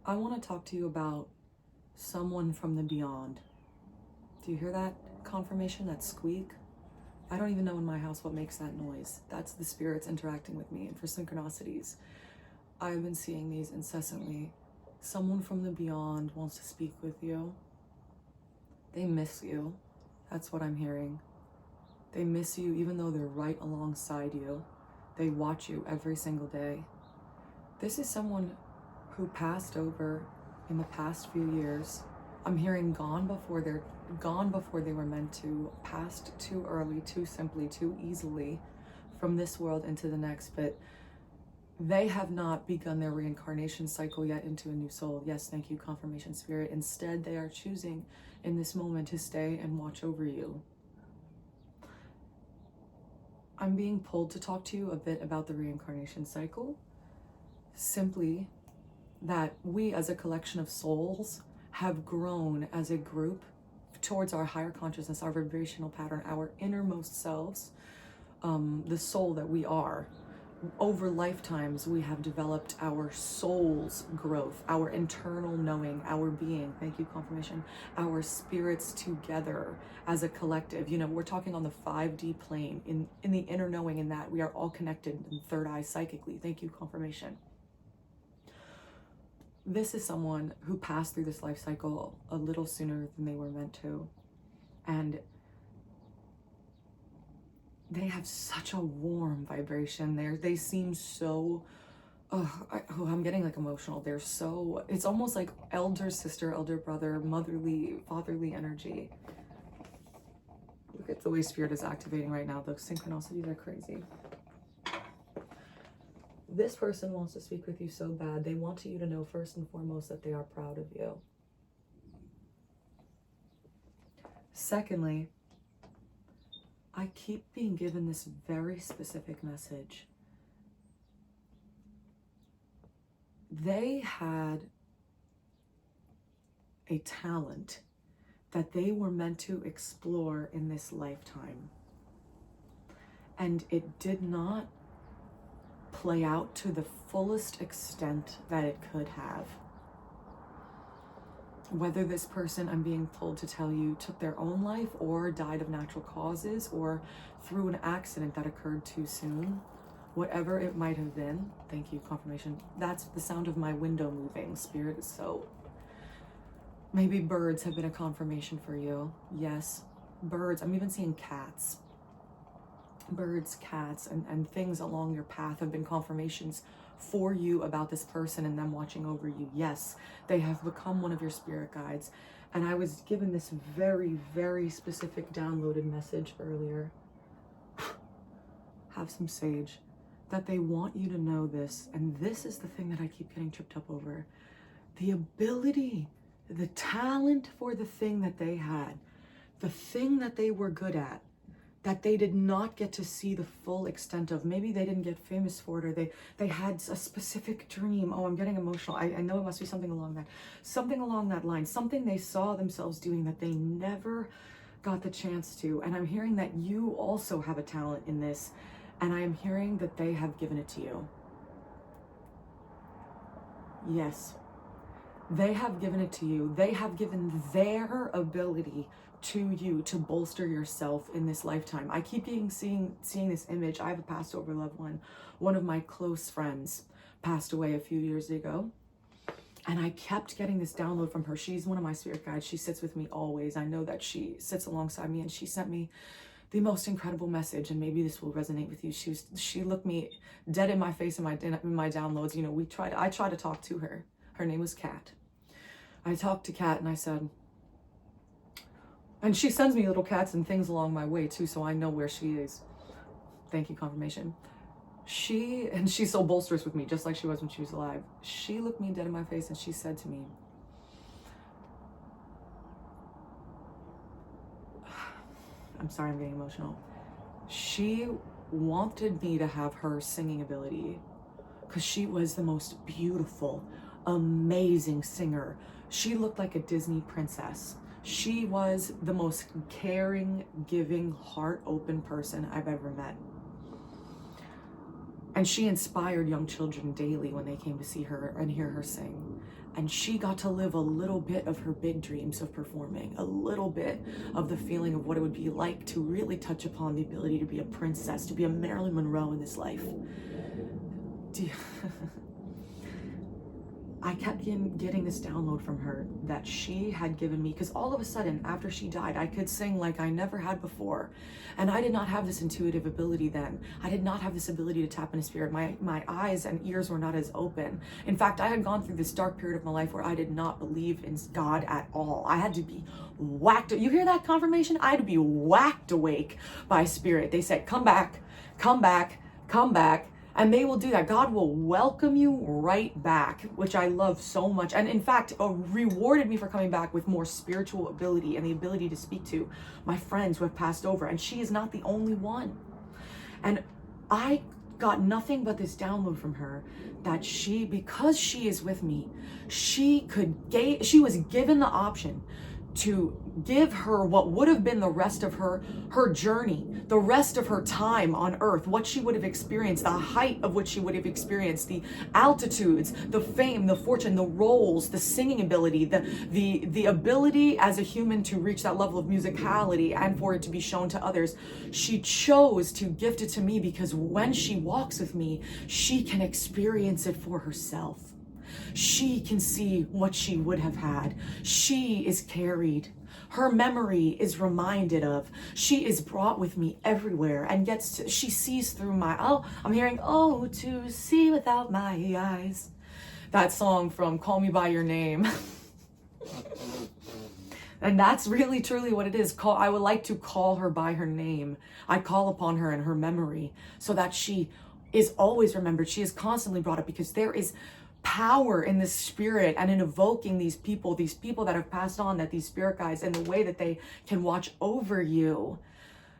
I want to talk to you about someone from the beyond. Do you hear that confirmation, that squeak? I don't even know in my house what makes that noise. That's the spirits interacting with me. And for synchronicities, I've been seeing these incessantly. Someone from the beyond wants to speak with you. They miss you. That's what I'm hearing. They miss you even though they're right alongside you. They watch you every single day. This is someone who passed over in the past few years. I'm hearing gone before they were meant to, passed too early, too simply, too easily from this world into the next, but they have not begun their reincarnation cycle yet into a new soul. Yes, thank you, confirmation spirit. Instead, they are choosing in this moment to stay and watch over you. I'm being pulled to talk to you a bit about the reincarnation cycle. Simply that we as a collection of souls have grown as a group towards our higher consciousness, our vibrational pattern, our innermost selves, the soul that we are. Over lifetimes, we have developed our soul's growth, our internal knowing, our being, thank you, confirmation, our spirits together as a collective. You know, we're talking on the 5D plane, in the inner knowing, in that we are all connected in third eye psychically. Thank you, confirmation. This is someone who passed through this life cycle a little sooner than they were meant to. And they have such a warm vibration there. They seem so, I'm getting like emotional. They're so, it's almost like elder sister, elder brother, motherly, fatherly energy. Look at the way spirit is activating right now. The synchronicities are crazy. This person wants to speak with you so bad. They want you to know first and foremost that they are proud of you. Secondly, I keep being given this very specific message. They had a talent that they were meant to explore in this lifetime. And it did not play out to the fullest extent that it could have. Whether this person, I'm being told to tell you, took their own life or died of natural causes or through an accident that occurred too soon, whatever it might have been, thank you, confirmation. That's the sound of my window moving. Spirit is so... Maybe birds have been a confirmation for you. Yes, birds. I'm even seeing cats. Birds, cats, and things along your path have been confirmations for you about this person and them watching over you. Yes, they have become one of your spirit guides. And I was given this very, very specific downloaded message earlier. Have some sage. That they want you to know this. And this is the thing that I keep getting tripped up over. The ability, the talent for the thing that they had, the thing that they were good at, that they did not get to see the full extent of. Maybe they didn't get famous for it, or they had a specific dream. Oh, I'm getting emotional. I know it must be something along that line, something they saw themselves doing that they never got the chance to. And I'm hearing that you also have a talent in this, and I am hearing that they have given it to you. Yes, they have given it to you. They have given their ability to you to bolster yourself in this lifetime. I keep seeing this image. I have a passed over loved one. One of my close friends passed away a few years ago. And I kept getting this download from her. She's one of my spirit guides. She sits with me always. I know that she sits alongside me, and she sent me the most incredible message, and maybe this will resonate with you. She looked me dead in my face in my downloads. You know, I tried to talk to her. Her name was Kat. I talked to Kat and I said, and she sends me little cats and things along my way too, so I know where she is. Thank you, confirmation. She's so bolsterous with me, just like she was when she was alive. She looked me dead in my face and she said to me, I'm sorry, I'm getting emotional. She wanted me to have her singing ability because she was the most beautiful, amazing singer. She looked like a Disney princess. She was the most caring, giving, heart-open person I've ever met. And she inspired young children daily when they came to see her and hear her sing. And she got to live a little bit of her big dreams of performing, a little bit of the feeling of what it would be like to really touch upon the ability to be a princess, to be a Marilyn Monroe in this life. I kept getting this download from her that she had given me, because all of a sudden, after she died, I could sing like I never had before. And I did not have this intuitive ability then. I did not have this ability to tap into spirit. My eyes and ears were not as open. In fact, I had gone through this dark period of my life where I did not believe in God at all. I had to be whacked. You hear that confirmation? I had to be whacked awake by spirit. They said, come back, come back, come back. And they will do that. God will welcome you right back, which I love so much. And in fact, rewarded me for coming back with more spiritual ability and the ability to speak to my friends who have passed over. And she is not the only one. And I got nothing but this download from her that because she is with me, she was given the option to give her what would have been the rest of her journey, the rest of her time on earth, what she would have experienced, the height of which she would have experienced, the altitudes, the fame, the fortune, the roles, the singing ability, the ability as a human to reach that level of musicality and for it to be shown to others. She chose to gift it to me because when she walks with me, she can experience it for herself. She can see what she would have had. She is carried. Her memory is reminded of. She is brought with me everywhere and she sees through I'm hearing, oh, to see without my eyes. That song from Call Me By Your Name. And that's really truly what it is. I would like to call her by her name. I call upon her in her memory so that she is always remembered. She is constantly brought up because there is power in the spirit and in evoking these people that have passed on, that these spirit guides, and the way that they can watch over you.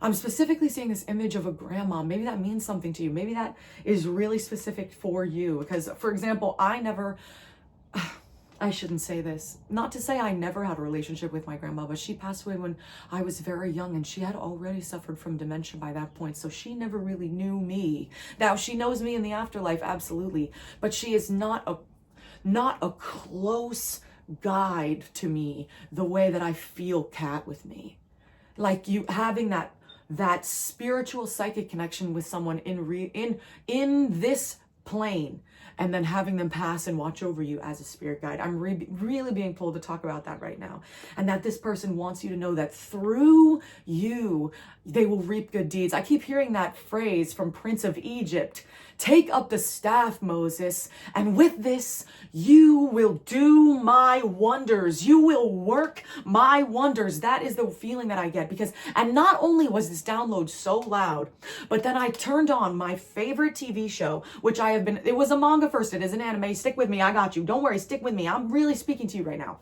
I'm specifically seeing this image of a grandma. Maybe that means something to you. Maybe that is really specific for you. Because, for example, I shouldn't say this. Not to say I never had a relationship with my grandma, but she passed away when I was very young and she had already suffered from dementia by that point. So she never really knew me. Now she knows me in the afterlife, absolutely. But she is not a close guide to me the way that I feel Kat with me. Like you having that spiritual psychic connection with someone in this plane, and then having them pass and watch over you as a spirit guide. I'm really being pulled to talk about that right now. And that this person wants you to know that through you, they will reap good deeds. I keep hearing that phrase from Prince of Egypt. Take up the staff, Moses, and with this, you will do my wonders. You will work my wonders. That is the feeling that I get and not only was this download so loud, but then I turned on my favorite TV show, which it was a manga first. It is an anime. Stick with me. I got you. Don't worry. Stick with me. I'm really speaking to you right now.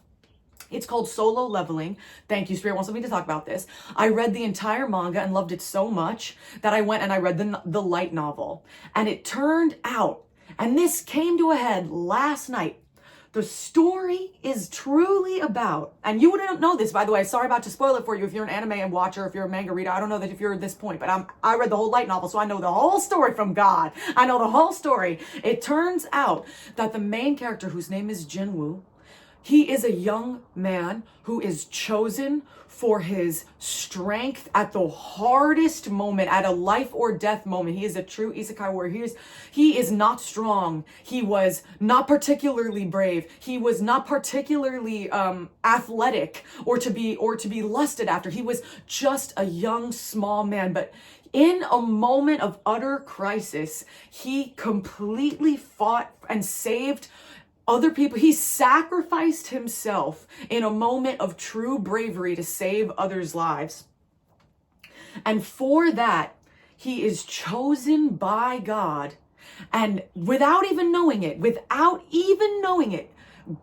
It's called Solo Leveling. Thank you, Spirit wants me to talk about this. I read the entire manga and loved it so much that I went and I read the light novel. And it turned out, and this came to a head last night, the story is truly about, and you wouldn't know this, by the way, sorry about to spoil it for you if you're an anime watcher, if you're a manga reader. I don't know that if you're at this point, but I read the whole light novel, so I know the whole story from God. I know the whole story. It turns out that the main character, whose name is Jinwoo, he is a young man who is chosen for his strength at the hardest moment, at a life or death moment. He is a true isekai warrior. He is not strong. He was not particularly brave. He was not particularly athletic or to be lusted after. He was just a young, small man. But in a moment of utter crisis, he completely fought and saved other people. He sacrificed himself in a moment of true bravery to save others' lives. And for that, he is chosen by God. And without even knowing it,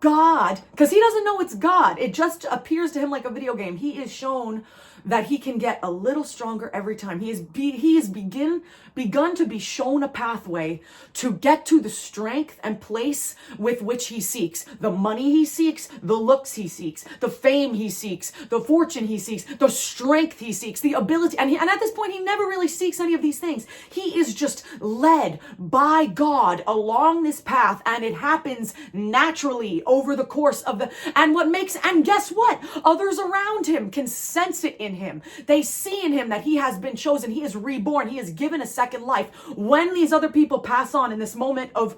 God, because he doesn't know it's God, it just appears to him like a video game. He is shown that he can get a little stronger every time. He has begun to be shown a pathway to get to the strength and place with which he seeks. The money he seeks, the looks he seeks, the fame he seeks, the fortune he seeks, the strength he seeks, the ability. And at this point, he never really seeks any of these things. He is just led by God along this path, and it happens naturally over the course of and guess what? Others around him can sense it in him. They see in him that he has been chosen. He is reborn. He is given a second life. When these other people pass on in this moment of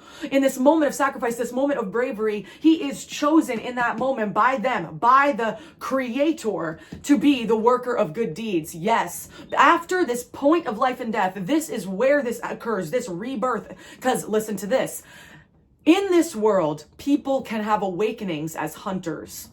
sacrifice, this moment of bravery, he is chosen in that moment by them, by the Creator, to be the worker of good deeds. Yes. After this point of life and death, this is where this occurs, this rebirth. Because listen to this. In this world, people can have awakenings as hunters.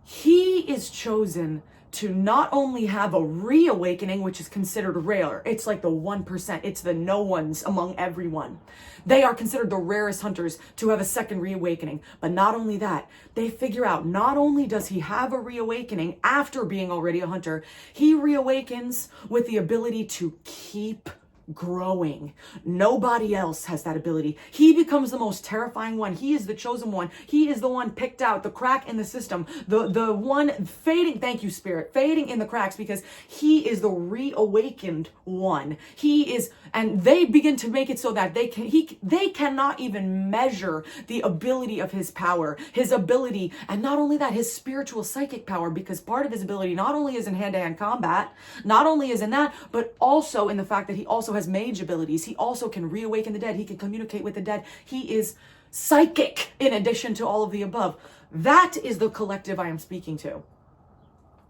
He is chosen to not only have a reawakening, which is considered rare. It's like the 1%. It's the no ones among everyone. They are considered the rarest hunters to have a second reawakening. But not only that, they figure out not only does he have a reawakening after being already a hunter, he reawakens with the ability to keep growing. Nobody else has that ability. He becomes the most terrifying one. He is the chosen one. He is the one picked out, the crack in the system, the one fading, thank you Spirit, fading in the cracks, because he is the reawakened one. He is, and they begin to make it so that they cannot even measure the ability of his power, his ability, and not only that, his spiritual psychic power, because part of his ability not only is in hand-to-hand combat, not only is in that, but also in the fact that he also has mage abilities. He also can reawaken the dead. He can communicate with the dead. He is psychic in addition to all of the above. That is the collective I am speaking to.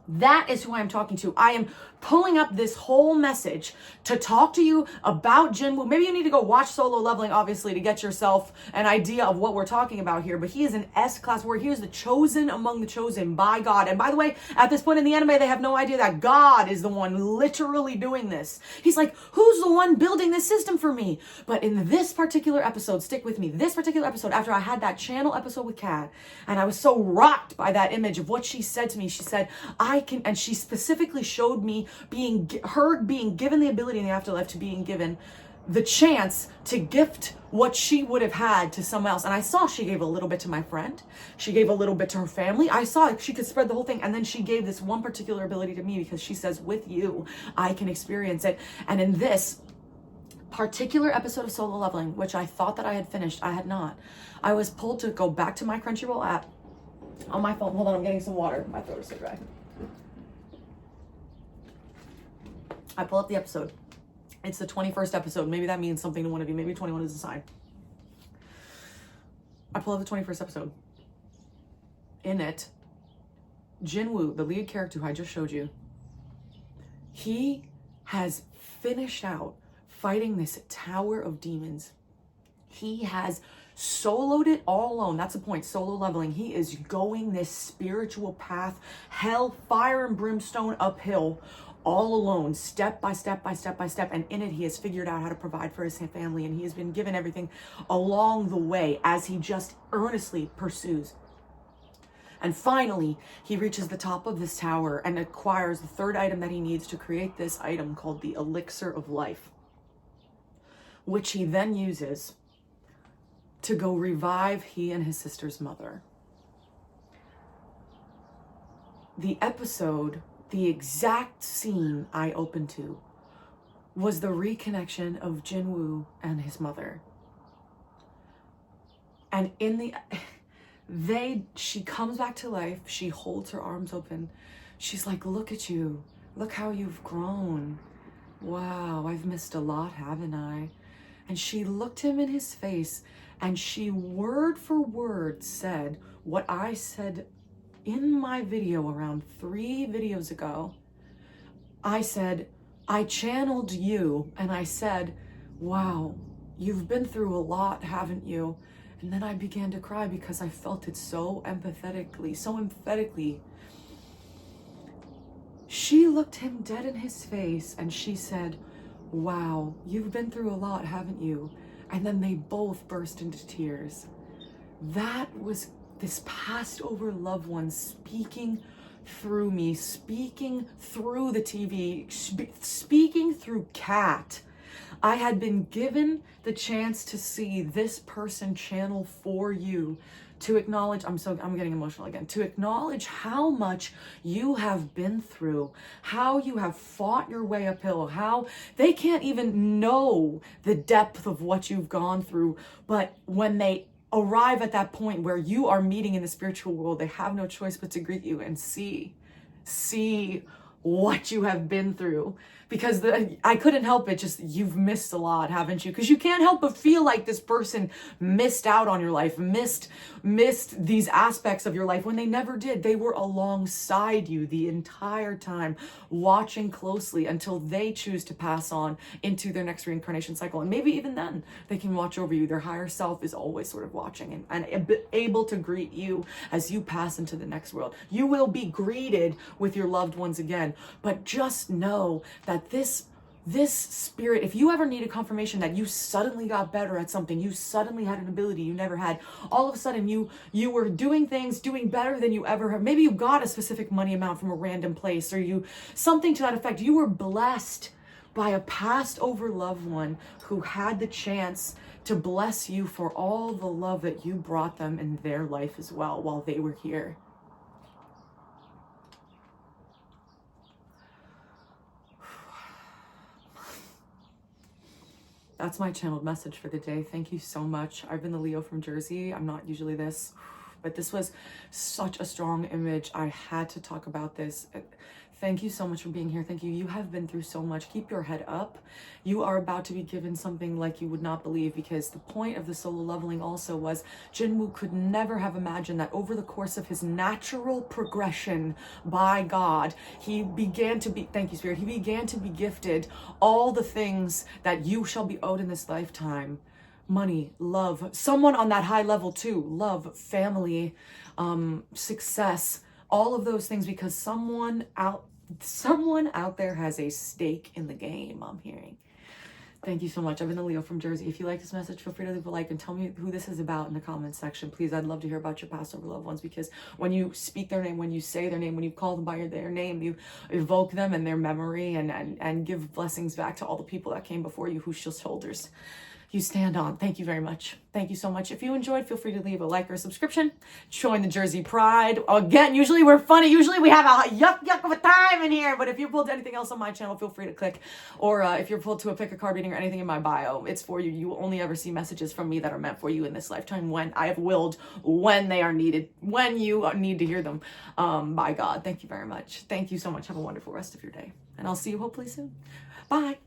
That is who I'm talking to. I am pulling up this whole message to talk to you about Jinwoo. Maybe you need to go watch Solo Leveling, obviously, to get yourself an idea of what we're talking about here. But he is an S-class warrior. He is the chosen among the chosen by God. And by the way, at this point in the anime, they have no idea that God is the one literally doing this. He's like, who's the one building this system for me? But in this particular episode, stick with me, this particular episode, after I had that channel episode with Kat, and I was so rocked by that image of what she said to me. She said, and she specifically showed me being given the ability in the afterlife, to being given the chance to gift what she would have had to someone else. And I saw she gave a little bit to my friend. She gave a little bit to her family. I saw she could spread the whole thing. And then she gave this one particular ability to me, because she says, with you, I can experience it. And in this particular episode of Solo Leveling, which I thought that I had finished, I had not. I was pulled to go back to my Crunchyroll app on my phone. Hold on, I'm getting some water. My throat is so dry. I pull up the episode. It's the 21st episode. Maybe that means something to one of you. Maybe 21 is a sign. I pull up the 21st episode. In it, Jinwoo, the lead character who I just showed you, he has finished out fighting this tower of demons. He has soloed it all alone. That's the point. Solo leveling. He is going this spiritual path, hell, fire and brimstone uphill, all alone, step by step by step by step. And in it, he has figured out how to provide for his family, and he has been given everything along the way as he just earnestly pursues. And finally, he reaches the top of this tower and acquires the third item that he needs to create this item called the Elixir of Life, which he then uses to go revive he and his sister's mother. The episode, the exact scene I opened to, was the reconnection of Jinwoo and his mother. And in the... she comes back to life. She holds her arms open. She's like, look at you. Look how you've grown. Wow, I've missed a lot, haven't I? And she looked him in his face, and she word for word said what I said in my video around 3 videos ago. I said, I channeled you, and I said, wow, you've been through a lot, haven't you? And then I began to cry because I felt it so emphatically. She looked him dead in his face and she said, wow, you've been through a lot, haven't you? And then they both burst into tears. That was this passed over loved one speaking through me, speaking through the TV, speaking through Kat. I had been given the chance to see this person channel for you, to acknowledge, I'm getting emotional again, to acknowledge how much you have been through, how you have fought your way uphill, how they can't even know the depth of what you've gone through. But when they arrive at that point where you are meeting in the spiritual world, they have no choice but to greet you and see what you have been through. Because I couldn't help it, just, you've missed a lot, haven't you? Because you can't help but feel like this person missed out on your life, missed these aspects of your life when they never did. They were alongside you the entire time, watching closely until they choose to pass on into their next reincarnation cycle. And maybe even then, they can watch over you. Their higher self is always sort of watching and able to greet you as you pass into the next world. You will be greeted with your loved ones again, but just know that this spirit, if you ever need a confirmation that you suddenly got better at something, you suddenly had an ability you never had, all of a sudden you were doing things, doing better than you ever have, maybe you got a specific money amount from a random place, or something to that effect, you were blessed by a passed over loved one who had the chance to bless you for all the love that you brought them in their life as well while they were here. That's my channeled message for the day. Thank you so much. I've been the Leo from Jersey. I'm not usually this, but this was such a strong image. I had to talk about this. Thank you so much for being here. Thank you. You have been through so much. Keep your head up. You are about to be given something like you would not believe, because the point of the solo leveling also was Jinwoo could never have imagined that over the course of his natural progression by God, he began to be, thank you, Spirit, he began to be gifted all the things that you shall be owed in this lifetime. Money, love, someone on that high level too, love, family, success, all of those things, because someone out there has a stake in the game, I'm hearing. Thank you so much. I've been the Leo from Jersey. If you like this message, feel free to leave a like and tell me who this is about in the comments section. Please, I'd love to hear about your past over loved ones, because when you speak their name, when you say their name, when you call them by their name, you evoke them and their memory and give blessings back to all the people that came before you, whose shoulders you stand on. Thank you very much. Thank you so much. If you enjoyed, feel free to leave a like or a subscription. Join the Jersey Pride. Again, usually we're funny. Usually we have a yuck of a time in here. But if you're pulled to anything else on my channel, feel free to click. Or if you're pulled to a pick a card reading or anything in my bio, it's for you. You will only ever see messages from me that are meant for you in this lifetime, when I have willed, when they are needed, when you need to hear them, by God. Thank you very much. Thank you so much. Have a wonderful rest of your day. And I'll see you hopefully soon. Bye.